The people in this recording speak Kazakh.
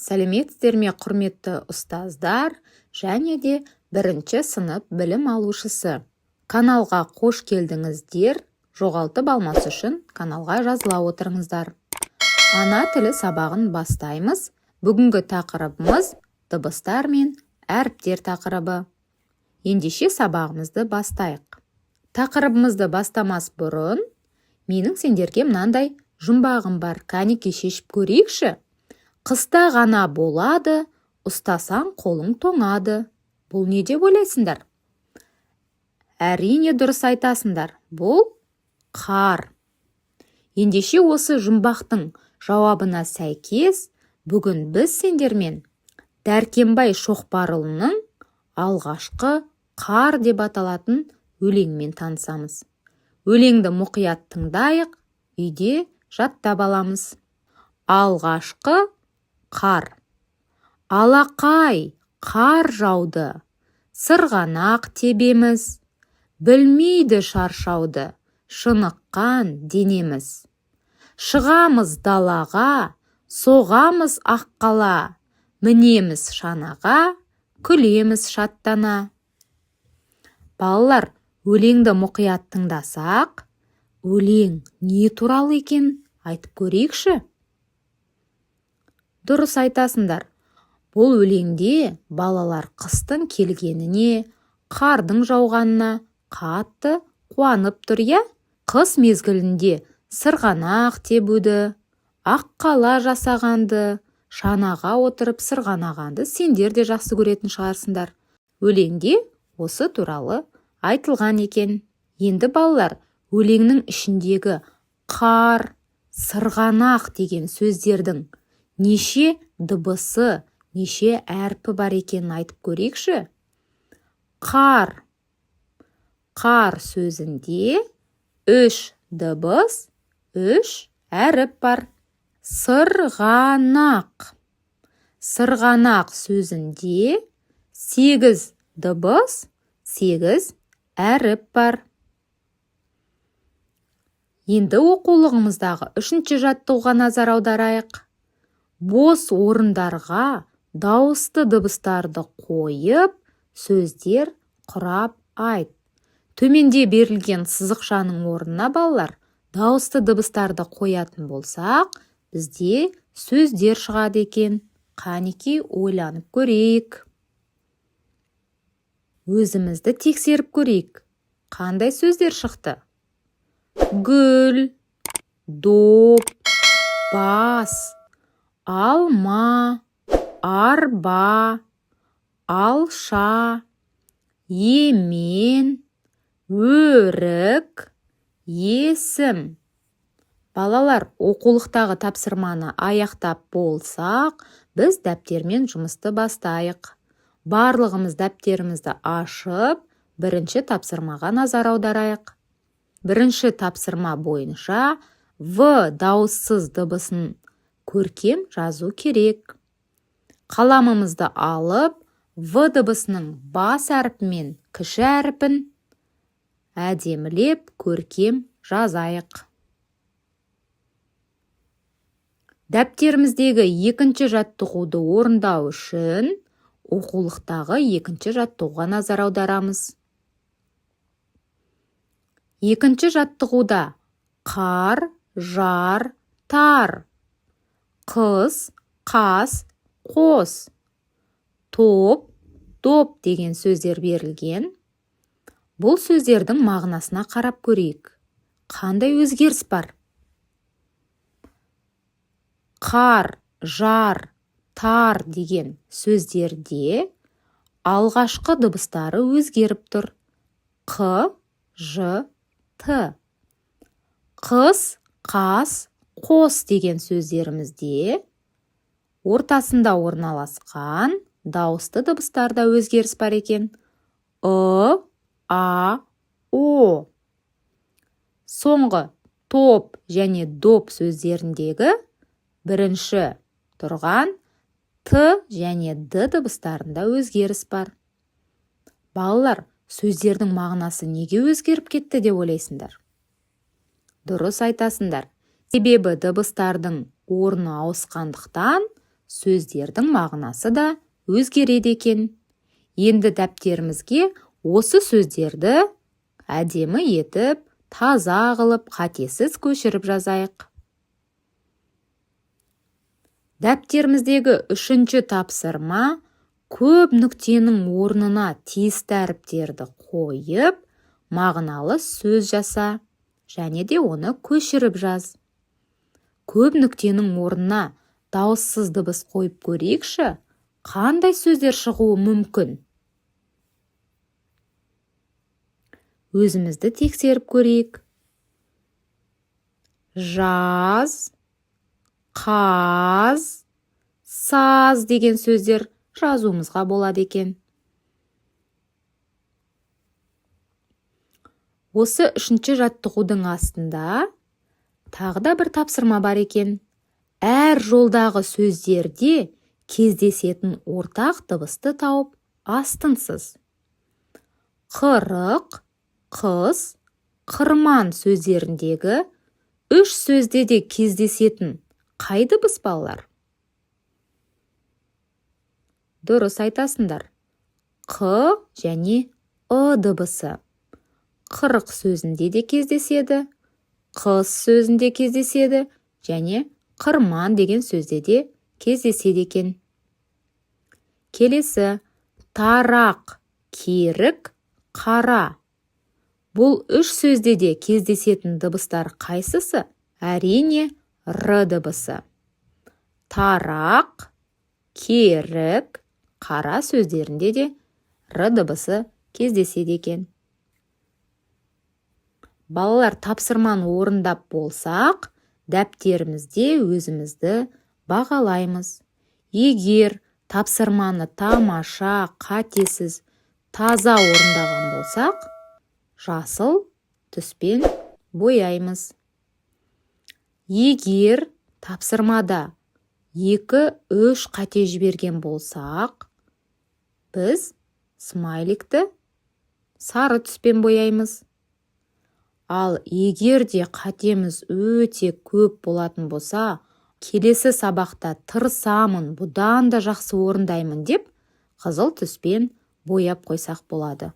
Сәлеметсіздер ме, құрметті ұстаздар және де бірінші сынып білім алушысы. Каналға қош келдіңіздер. Жоғалтып алмас үшін каналға жазыла отырыңыздар. Ана тілі сабағын бастаймыз. Бүгінгі тақырыбымыз дыбыстар мен әріптер тақырыбы. Ендеше сабағымызды бастайық. Тақырыбымызды бастамас бұрын менің сендерге мынандай жұмбағым бар. Кәнеке шешіп көрейікші. Қыста ғана болады, ұстасаң қолың тоңады. Бұл не деп ойлайсыңдар? Әрине дұрыс айтасыңдар. Бұл қар. Ендеше осы жұмбақтың жауабына сәйкес, бүгін біз сендермен Дәркембай Шоқпарұлының алғашқы қар деп аталатын өлеңмен танысамыз. Өлеңді мұқият тыңдайық, үйде жаттап аламыз. Алғашқы қар. Алақай қар жауды, сырғанақ тебеміз, білмейді шаршауды, шыныққан денеміз. Шығамыз далаға, соғамыз аққала, мінеміз шанаға, күлеміз шаттана. Балалар, өлеңді мұқият тыңдасақ, өлең не туралы екен айтып көрейікші? Дұрыс айтасыңдар. Бұл өлеңде балалар қыстың келгеніне, қардың жауғанына қатты қуанып тұр, я? Қыс мезгілінде сырғанақ тебуді, аққала жасағанды, шанаға отырып сырғанағанды сендер де жақсы көретін шығарсыңдар. Өлеңде осы туралы айтылған екен. Енді балалар, өлеңнің ішіндегі қар, сырғанақ деген сөздердің неше дыбысы, неше әрпі бар екенін айтып көрейікші? Қар. Қар сөзінде 3 дыбыс, 3 әріп бар. Сырғанақ. Сырғанақ сөзінде 8 дыбыс, 8 әріп бар. Енді оқулығымыздағы 3-ші жаттығуға назар аударайық. Бос орындарға дауысты дыбыстарды қойып, сөздер құрап айт. Төменде берілген сызықшаның орнына балалар, дауысты дыбыстарды қоятын болсақ, бізде сөздер шығады екен. Қанеке ойланып көрейік. Өзімізді тексеріп көрейік. Қандай сөздер шықты? Гүл, доп, бас, алма, арба, алша, емен, өрік, есім. Балалар, оқулықтағы тапсырманы аяқтап болсақ, біз дәптермен жұмысты бастайық. Барлығымыз дәптерімізді ашып, бірінші тапсырмаға назар аударайық. Бірінші тапсырма бойынша В дауыссыз дыбысын көркем жазу керек. Қаламымызды алып, В дыбысының бас әріпімен кіші әріпін әдемілеп көркем жазайық. Дәптеріміздегі екінші жаттығуды орындау үшін оқулықтағы екінші жаттығуға назар аударамыз. Екінші жаттығуда қар, жар, тар, қыз, қас, қос, топ, доп деген сөздер берілген. Бұл сөздердің мағынасына қарап көрейік. Қандай өзгеріс бар? Қар, жар, тар деген сөздерде алғашқы дыбыстары өзгеріп тұр. Қ, ж, т. Қыз, қас, қос деген сөздерімізде ортасында орналасқан дауысты дыбыстарда өзгеріс бар екен. А, о. Соңғы топ және доп сөздеріндегі бірінші тұрған Т және Д дыбыстарында өзгеріс бар. Балалар, сөздердің мағынасы неге өзгеріп кетті деп ойлайсыңдар? Дұрыс айтасыңдар. Себебі дыбыстардың орны ауысқандықтан сөздердің мағынасы да өзгереді екен. Енді дәптерімізге осы сөздерді әдемі етіп, таза қылып, қатесіз көшіріп жазайық. Дәптеріміздегі 3-ші тапсырма көп нүктенің орнына тиісті әріптерді қойып, мағыналы сөз жаса, және де оны көшіріп жаз. Көп нүктенің орнына дауыссыз дыбыс қойып көрейікші, қандай сөздер шығуы мүмкін? Өзімізді тексеріп көрейік. Жаз, қаз, саз деген сөздер жазуымызға болады екен. Осы 3-ші жаттығудың астында тағы да бір тапсырма бар екен. Әр жолдағы сөздерде кездесетін ортақ дыбысты тауып астынсыз. Қырық, қыз, қырман сөздеріндегі 3 сөзде де кездесетін қай дыбыс балалар? Дұрыс айтасыңдар. Қ және ы дыбысы. Қырық сөзінде де кездеседі, қыз сөзінде кездеседі, және қырман деген сөзде де кездеседі екен. Келесі, тарақ, керік, қара. Бұл 3 сөзде де кездесетін дыбыстар қайсысы? Әрине, р дыбысы. Тарақ, керік, қара сөздерінде де р дыбысы кездеседі екен. Балалар, тапсырманы орындап болсақ, дәптерімізде өзімізді бағалаймыз. Егер тапсырманы тамаша, қатесіз, таза орындаған болсақ, жасыл түспен бояймыз. Егер тапсырмада 2-3 қате жіберген болсақ, біз смайликті сары түспен бояймыз. Ал егер де қатеміз өте көп болатын болса, келесі сабақта тырысамын, бұдан да жақсы орындаймын деп, қызыл түспен бояп қойсақ болады.